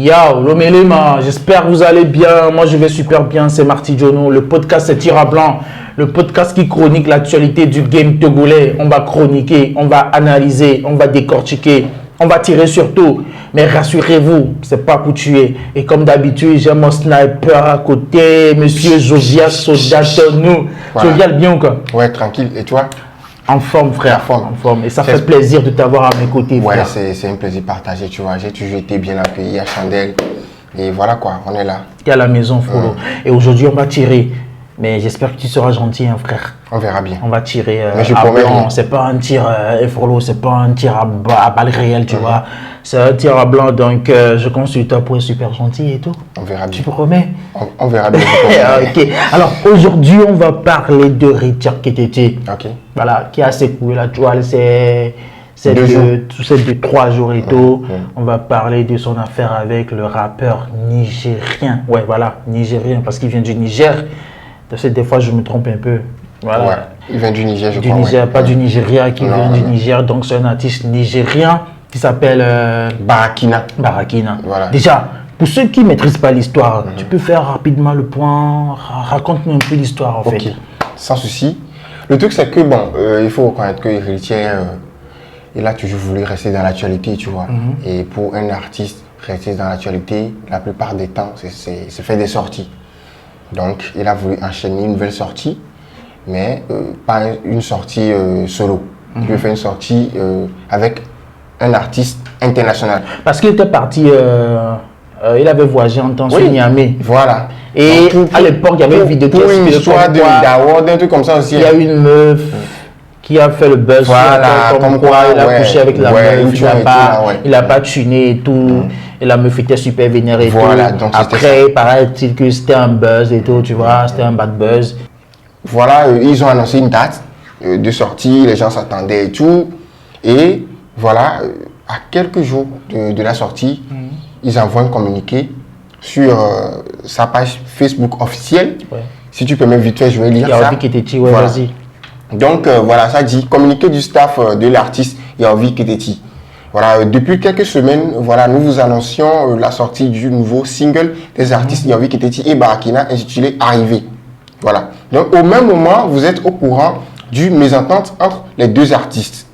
Yo, Lomelema, j'espère que vous allez bien. Moi, je vais super bien. C'est Marty Jono. Le podcast, c'est Tir à Blanc. Le podcast qui chronique l'actualité du game togolais. On va chroniquer, on va analyser, on va décortiquer, on va tirer sur tout. Mais rassurez-vous, c'est pas pour tuer. Et comme d'habitude, j'ai mon sniper à côté, monsieur Josias Sodatenou. Voilà. Jovial bien ou quoi? Ouais, tranquille. Et toi? En forme, frère. En forme. Et ça fait plaisir de t'avoir à mes côtés, Ouais, frère. c'est un plaisir partagé, tu vois. J'ai toujours été bien accueilli à Chandelle. Et voilà quoi, on est là. T'es à la maison, Frollo. Et aujourd'hui, on va tirer. Mais j'espère que tu seras gentil, hein, frère. On verra bien. On va tirer Mais je à promets blanc. rien. C'est pas un tir, Frollo, c'est pas un tir à balle réelle, tu vois. C'est un tir à blanc. Donc, je compte sur toi pour être super gentil et tout. On verra Tu bien. promets? On verra bien. je promets. Ok. Alors, aujourd'hui, on va parler de Richard Ketete. Ok. Voilà, qui a secoué la toile ces 3 jours et tout. On va parler de son affaire avec le rappeur nigérien. Ouais, voilà, nigérien, parce qu'il vient du Niger. Des fois, je me trompe un peu. Voilà. Ouais. Il vient du Niger, je Du crois. Niger, ouais. pas du Nigeria, qui Non, vient du non. Niger. Donc, c'est un artiste nigérien qui s'appelle Barakina. Barakina. Voilà. Déjà, pour ceux qui ne maîtrisent pas l'histoire, tu peux faire rapidement le point. Raconte-nous un peu l'histoire, en Ok. fait. Sans souci. Le truc, c'est que bon, il faut reconnaître que Héritier, il a toujours voulu rester dans l'actualité, tu vois. Et pour un artiste, rester dans l'actualité, la plupart des temps, c'est faire des sorties. Donc, il a voulu enchaîner une nouvelle sortie, mais pas une sortie solo. Il veut faire une sortie avec un artiste international. Parce qu'il était parti, il avait voyagé en temps sur Niamey. Voilà. Et Donc, à l'époque, il y avait une vidéo qui pour une expliquait histoire comme quoi d'award, un truc comme ça aussi. il y a une meuf qui a fait le buzz. Voilà, comme quoi il a ouais, couché avec la ouais, meuf, une tuerie et tout, là, ouais. il n'a pas tuné et tout. Et la meuf était super vénère et Voilà, tout. donc c'était Après, paraît-il que c'était un buzz et tout, tu vois, c'était un bad buzz. Voilà, ils ont annoncé une date de sortie, les gens s'attendaient et tout. Et voilà, à quelques jours de la sortie, ils envoient un communiqué sur sa page Facebook officielle. Ouais. Si tu peux même vite fait, je vais lire ça. Yaovi Ketete, ouais, Voilà. vas-y. Donc voilà, ça dit communiqué du staff de l'artiste Yaovi Ketete. Voilà, depuis quelques semaines, voilà, nous vous annoncions la sortie du nouveau single des artistes Yaovi Ketete et Barakina intitulé Arrivé. Voilà. Donc au même moment, vous êtes au courant du mésentente entre les deux artistes.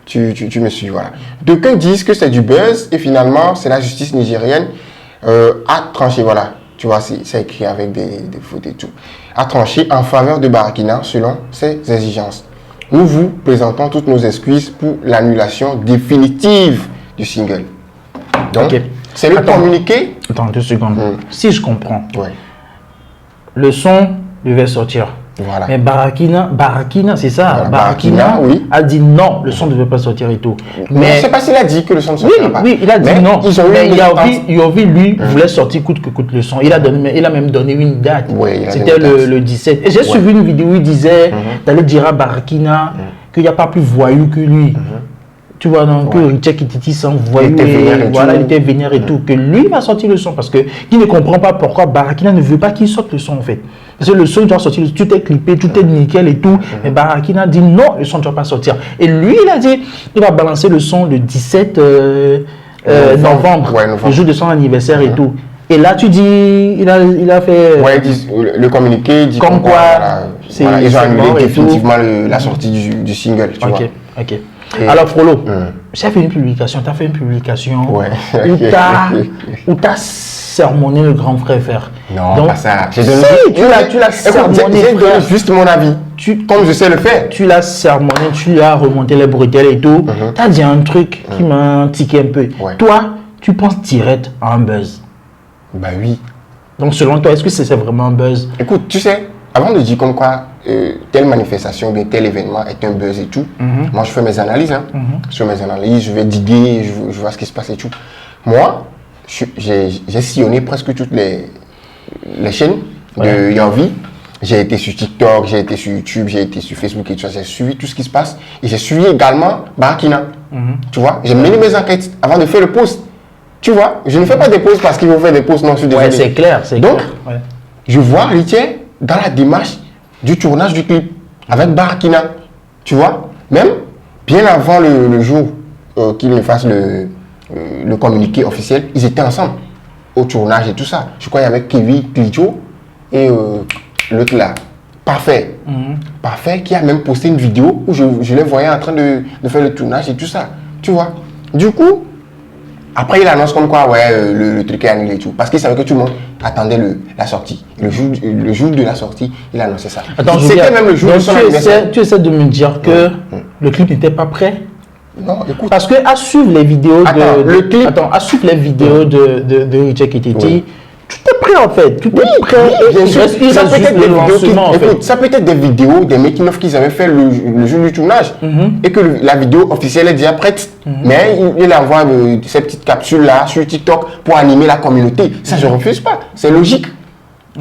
Tu me suis, voilà. D'aucuns disent que c'est du buzz et finalement, c'est la justice nigérienne a tranché, voilà. Tu vois, c'est écrit avec des fautes et tout. A tranché en faveur de Barakina selon ses exigences. Nous vous présentons toutes nos excuses pour l'annulation définitive du single. Donc, Ok. c'est le Attends. communiqué. Attends 2 secondes. Si je comprends, Ouais, le son devait sortir. voilà. Mais Barakina, c'est ça. Voilà, Barakina Barakina, oui. a dit non, le son ne devait pas sortir et tout. Mais je ne sais pas s'il a dit que le son ne Oui, sortira pas. oui, il a dit Mais non. Ils ont eu Mais une mésentente. Yovi, lui, voulait sortir coûte que coûte le son. Il a même donné une date. Ouais, il a C'était donné une date. le 17. Et j'ai suivi une vidéo où il disait d'aller dire à Barakina qu'il n'y a pas plus voyou que lui. Tu vois, donc, que Richard Ketete s'en voyou. était vénère et Voilà, tout. il était vénère et tout. Que lui va sortir le son parce qu'il ne comprend pas pourquoi Barakina ne veut pas qu'il sorte le son en fait. Parce que le son doit sortir, tout est clippé, tout est nickel et tout. Mais Barakina dit non, le son ne doit pas sortir. Et lui, il a dit, il va balancer le son le 17 novembre, Ouais, novembre. le jour de son anniversaire et tout. Et là, tu dis, il a fait. Ouais, ils disent- le communiqué dit Comme quoi, c'est- voilà, ils ont c'est annulé mort et définitivement la sortie du single, tu Ok, vois. ok. Et- Alors, Frollo, j'ai fait une publication, tu as fait une publication Ouais. où tu as sermonné le grand frère faire. Non, Donc, pas ça. Si, tu l'as sermonné, J'ai donné frère. juste mon avis, comme je sais le faire. Tu l'as sermonné, tu as remonté les bretelles et tout. Tu as dit un truc qui m'a tiqué un peu. Ouais. Toi, tu penses direct à un buzz. Bah oui. Donc, selon toi, est-ce que c'est vraiment un buzz? Écoute, tu sais, avant de dire comme quoi telle manifestation, bien tel événement est un buzz et tout, moi je fais mes analyses. Hein. Je fais mes analyses, je vais diguer, je vois ce qui se passe et tout. Moi, j'ai sillonné presque toutes les chaînes de Yaovi. J'ai été sur TikTok, j'ai été sur YouTube, j'ai été sur Facebook et tout ça. J'ai suivi tout ce qui se passe. Et j'ai suivi également Barakina. Tu vois, j'ai mené mes enquêtes avant de faire le post. Tu vois, je ne fais pas des posts parce qu'ils vont faire des posts, non, je suis désolé. Ouais, c'est clair, c'est Donc, clair. Ouais. je vois Richard dans la démarche du tournage du clip avec Barakina. Tu vois, même bien avant le jour qu'il me fasse le communiqué officiel, ils étaient ensemble. au tournage et tout ça. Je crois qu'il y avait Kevin Klicho et l'autre là, Parfait. Parfait, qui a même posté une vidéo où je les voyais en train de faire le tournage et tout ça. Tu vois. Du coup, après il annonce comme quoi, ouais, le truc est annulé et tout. Parce qu'il savait que tout le monde attendait la sortie. Le jour de la sortie, il annonçait ça. Attends, c'était même le jour de son anniversaire. Tu essaies de me dire que le clip n'était pas prêt? Non, écoute. Parce que à suivre les vidéos le clip. Attends, à suivre les vidéos de Richie Kititi, tout est prêt en fait. Tout est prêt. Bien sûr. Ça peut être des vidéos écoute, ça peut être des vidéos, des making-of qu'ils avaient fait le jour du tournage. Et que la vidéo officielle est déjà prête. Mais il envoie ces petites capsules là sur TikTok pour animer la communauté. Ça, je ne refuse pas. C'est logique.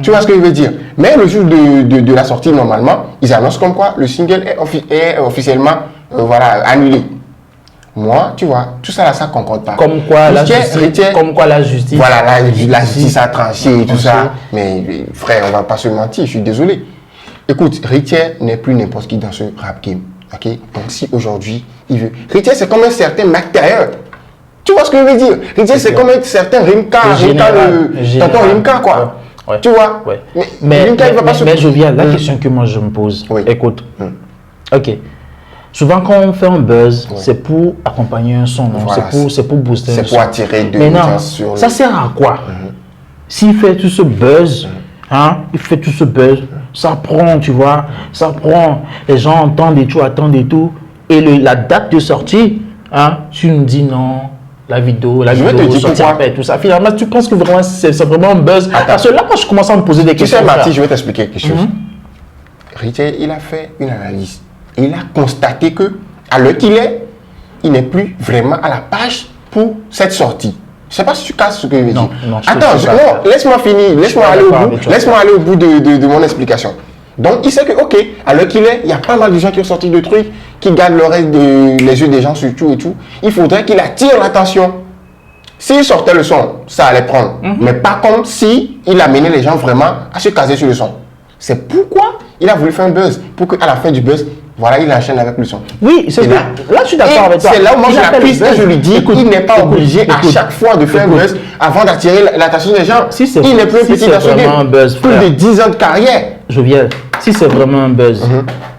Tu vois ce que je veux dire? Mais le jour de la sortie, normalement, ils annoncent comme quoi le single est officiellement annulé. Moi, tu vois, tout ça là, ça ne concorde pas. Comme quoi la justice. Voilà, la justice a tranché et tout ça. Mais frère, on ne va pas se mentir, je suis désolé. Écoute, Richie n'est plus n'importe qui dans ce rap game. Ok? Donc si aujourd'hui, il veut... Richie, c'est comme un certain Mac Taylor. Tu vois ce que je veux dire? Richie, c'est comme un certain Rimka. Tonton Rimka, quoi. Ouais. Tu vois? Ouais. Mais je viens, la question que moi je me pose. Écoute. Ok. Souvent, quand on fait un buzz, c'est pour accompagner un son, voilà, c'est pour booster un son. C'est pour attirer de gens sur ça sert à quoi? S'il fait tout ce buzz, ça prend, tu vois, ça prend, les gens entendent et tout, et la date de sortie, tu nous dis non, la vidéo sortira pas et tout ça. Finalement, tu penses que vraiment, c'est vraiment un buzz? Parce que là, moi, je commence à me poser des questions. Tu sais, Marty, je vais t'expliquer quelque chose. Richie, il a fait une analyse. Il a constaté que, à l'heure qu'il est, il n'est plus vraiment à la page pour cette sortie. Je ne sais pas si tu casses ce que je veux dire. Non, attends, laisse-moi finir, laisse-moi aller au bout de mon explication. Donc, il sait que, ok, à l'heure qu'il est, il y a pas mal de gens qui ont sorti de trucs, qui gardent l'oreille les yeux des gens sur tout et tout. Il faudrait qu'il attire l'attention. S'il sortait le son, ça allait prendre. Mais pas comme si il amenait les gens vraiment à se caser sur le son. C'est pourquoi il a voulu faire un buzz, pour qu'à la fin du buzz, voilà, il enchaîne avec le son. Oui, c'est là, je suis d'accord avec toi. C'est là où moi je l'apprise et je lui dis, il n'est pas obligé à chaque fois de faire un buzz avant d'attirer l'attention des gens. Il n'est plus un petit garçon plus de 10 ans de carrière. Jovial, si c'est vraiment un buzz,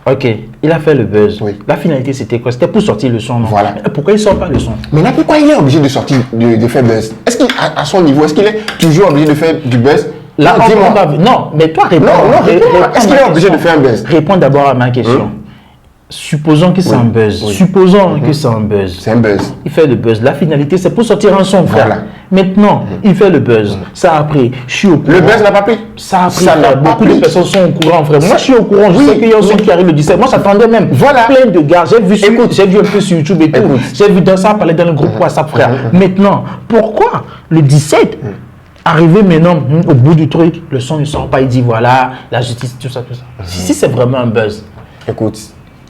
ok, il a fait le buzz. La finalité, c'était quoi? C'était pour sortir le son, non? Voilà. Pourquoi il ne sort pas le son? Mais là, pourquoi il est obligé de sortir, de faire buzz? Est-ce qu'à son niveau, est-ce qu'il est toujours obligé de faire du buzz? Là, non, mais toi, réponds. Est-ce qu'il est obligé de faire un buzz? Réponds d'abord à ma question. Supposons que c'est un buzz. Supposons que c'est un buzz. C'est un buzz. Il fait le buzz. La finalité, c'est pour sortir un son, frère. Voilà. Maintenant, il fait le buzz. Ça a pris. Je suis au courant. Le buzz n'a pas pris. Ça a pris. Beaucoup de personnes sont au courant, frère. Moi, je suis au courant. Je sais qu'il y a un son qui arrive le 17. Moi, j'attendais même. Voilà. Plein de gars. J'ai vu un peu sur YouTube et tout. J'ai vu dans ça parler dans le groupe WhatsApp, frère. Maintenant, pourquoi le 17 arrivé maintenant, au bout du truc, le son ne sort pas, il dit voilà, la justice, tout ça. Si c'est vraiment un buzz. Écoute,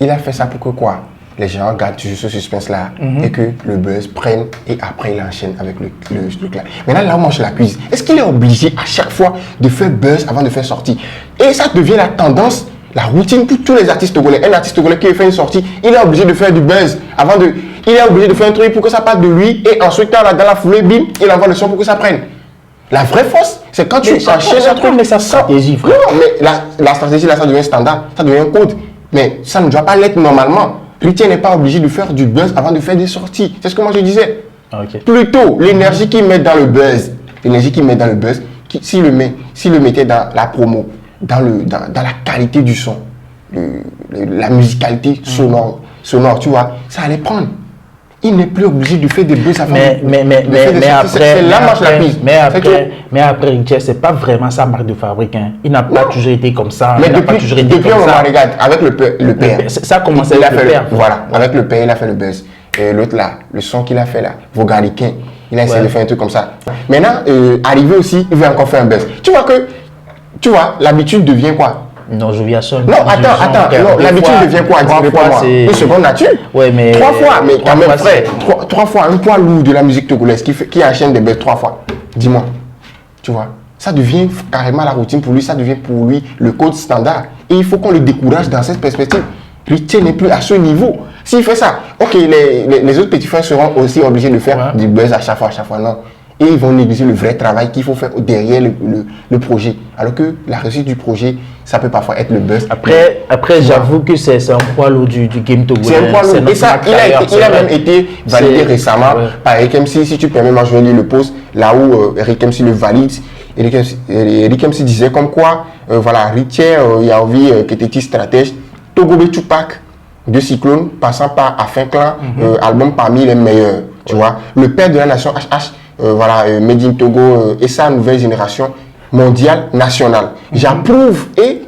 il a fait ça pour que quoi? Les gens gardent toujours ce suspense-là et que le buzz prenne et après il enchaîne avec le truc-là. Maintenant, là où moi je l'accuse, est-ce qu'il est obligé à chaque fois de faire buzz avant de faire sortie? Et ça devient la tendance, la routine pour tous les artistes togolais. Un artiste togolais qui fait une sortie, il est obligé de faire du buzz avant de... Il est obligé de faire un truc pour que ça parte de lui et ensuite, dans la foulée, bim, il envoie le son pour que ça prenne. La vraie force, c'est quand tu enchaînes un truc. Mais sa stratégie, frère. Non, mais la stratégie, là, ça devient standard, ça devient un code. Mais ça ne doit pas l'être normalement. Richie n'est pas obligé de faire du buzz avant de faire des sorties. C'est ce que moi je disais. Plutôt, l'énergie qu'il met dans le buzz, s'il le mettait dans la promo, dans la qualité du son, la musicalité sonore, tu vois, ça allait prendre. Il n'est plus obligé de faire des buzz avant mais après, Richie, c'est pas vraiment sa marque de fabrique. Il n'a pas toujours été comme ça. Mais depuis un moment, regarde, avec le père. Ça a commencé avec le père. Voilà, avec le père, il a fait le buzz. Et l'autre là, le son qu'il a fait là, Vogaricain, il a essayé de faire un truc comme ça. Maintenant, arrivé aussi, il veut encore faire un buzz. Tu vois, l'habitude devient quoi? Non, je viens seul. Non, attends. L'habitude devient quoi? Une seconde nature. Ouais, mais 3 fois, mais quand même, frère. 3 fois, un poids lourd de la musique togolaise qui enchaîne des buzz 3 fois. Dis-moi. Tu vois, ça devient carrément la routine pour lui, ça devient pour lui le code standard. Et il faut qu'on le décourage dans cette perspective. Richie n'est plus à ce niveau. S'il fait ça, ok, les autres petits frères seront aussi obligés de faire du buzz à chaque fois, non. et ils vont négliger le vrai travail qu'il faut faire derrière le projet. Alors que la réussite du projet, ça peut parfois être le buzz. Après j'avoue que c'est un poids lourd du game togolais. C'est un poids lourd. Et ça, il a même été validé récemment par Eric MC. Si tu permets, moi je vais lire le post là où Eric MC le valide. Eric MC disait comme quoi, voilà, Richie Yaovi, qui était stratège, Togobe Tupac de Cyclone, passant par Afin Clan, album parmi les meilleurs. Tu vois, le père de la nation HH, voilà, Made in Togo et sa nouvelle génération mondiale, nationale. J'approuve et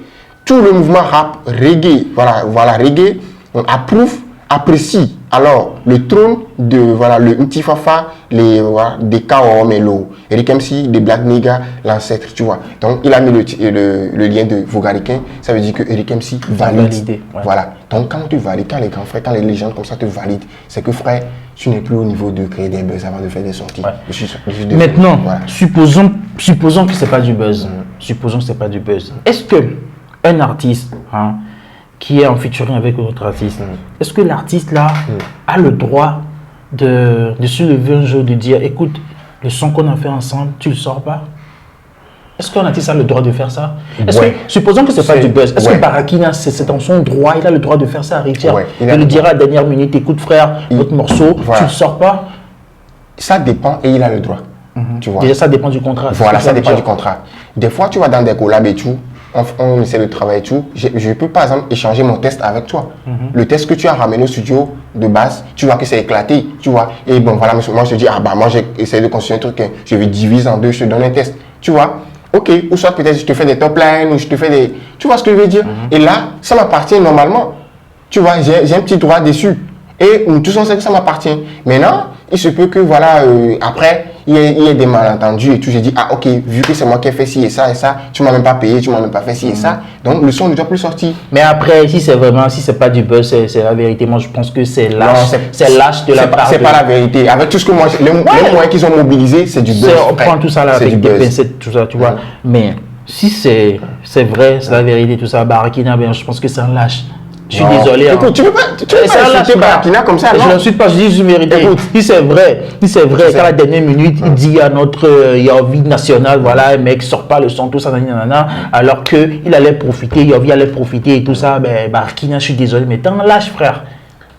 tout le mouvement rap, reggae, voilà, reggae, on approuve, apprécie. Alors, le trône de, voilà, le Ntifafa, voilà, des K.O. Melo, Eric MC, des Black Nigga, l'ancêtre, tu vois. Donc, il a mis le lien de Vogaricain, ça veut dire que Eric MC valide. Ouais. Voilà. Donc, quand on te valide, quand les grands frères, quand les légendes comme ça te valident, c'est que frère, tu n'es plus au niveau de créer des buzz avant de faire des sorties. Ouais. Maintenant, voilà. supposons que ce n'est pas du buzz. Supposons que ce n'est pas du buzz. Est-ce qu'un artiste, qui est en featuring avec un autre artiste, est-ce que l'artiste là a le droit de se lever un jour, de dire écoute, le son qu'on a fait ensemble, tu le sors pas? Est-ce qu'un artiste a le droit de faire ça? Supposons que c'est pas du buzz. Est-ce que Barakina, c'est dans son droit, il a le droit de faire ça à Richard? Il le dira à la dernière minute, écoute frère, votre morceau, tu le sors pas? Ça dépend et il a le droit. Tu vois. Déjà, ça dépend du contrat. Voilà, ça dépend du contrat. Des fois, tu vas dans des collabs et tout, on essaie de travailler et tout. Je peux par exemple échanger mon test avec toi. Le test que tu as ramené au studio de base, tu vois que c'est éclaté, tu vois. Et bon, voilà, moi je te dis, moi j'ai essayé de construire un truc, je vais diviser en deux, je te donne un test, tu vois. Ok, ou soit peut-être je te fais des top lines, ou je te fais des... Tu vois ce que je veux dire? Et là, ça m'appartient normalement. Tu vois, j'ai un petit droit dessus. Et tout ça, c'est que ça m'appartient. Maintenant, il se peut que, voilà, après, il y ait des malentendus et tout. J'ai dit, ah ok, vu que c'est moi qui ai fait ci et ça, tu m'as même pas payé, tu m'as même pas fait ci et ça. Donc, le son ne doit plus sortir. Mais après, si c'est pas du buzz, c'est la vérité. Moi, je pense que c'est lâche. C'est lâche de la part. C'est pas la vérité. Avec tout ce que moi, les moyens qu'ils ont mobilisés, c'est du buzz. On prend tout ça là avec des pincettes, tout ça, tu vois. Mais si c'est vrai, c'est la vérité, tout ça, Barakina, je pense que c'est un lâche. Je suis désolé. Écoute, tu peux pas insulter Barakina comme ça, non? Je n'insulte pas, je dis une vérité. Écoute, si c'est vrai, qu'à la dernière minute, il dit à notre Yaovi national, voilà, un mec sort pas le son, tout ça, nanana, alors qu'il allait profiter, Yaovi allait profiter et tout ça, Barakina, je suis désolé, mais t'es un lâche, frère.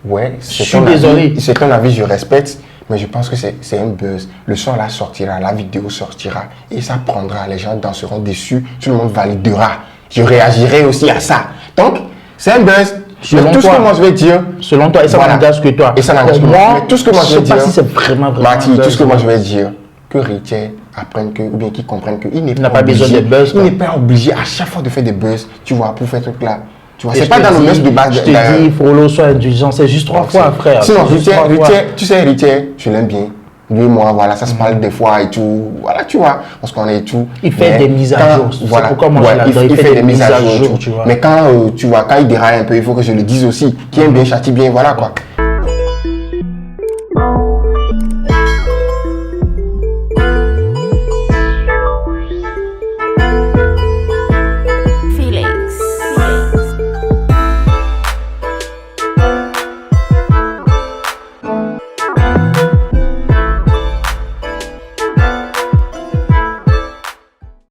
Ouais, je suis désolé. C'est ton avis, je respecte, mais je pense que c'est un buzz. Le son là sortira, la vidéo sortira, et ça prendra, les gens danseront dessus, tout le monde validera. Je réagirai aussi à ça. Donc, c'est un buzz. Tout ce que moi je vais dire, selon toi, et ça n'engage que toi. Et ça n'engage que moi. Mais tout ce que moi je vais dire, si c'est vraiment Marty, tout ce que moi je vais dire, que Richie apprenne ou bien qu'il comprenne qu'il n'est pas besoin de buzz. Il n'est pas obligé à chaque fois de faire des buzz, tu vois, pour faire ce truc là. Tu vois, c'est pas dans le mœurs de base. Je te dis, Frollo, sois indulgent, c'est juste 3 fois, frère. Sinon, Richie, tu sais, Richie, je l'aime bien. Lui et moi, voilà, ça se parle des fois et tout. Voilà, tu vois, on se connaît et tout. Il fait des mises à jour. Voilà, pourquoi moi je l'adore. Il fait des mises à jour, tu vois. Mais quand, tu vois, quand il déraille un peu, il faut que je le dise aussi. Qui aime bien, châtie bien, voilà quoi.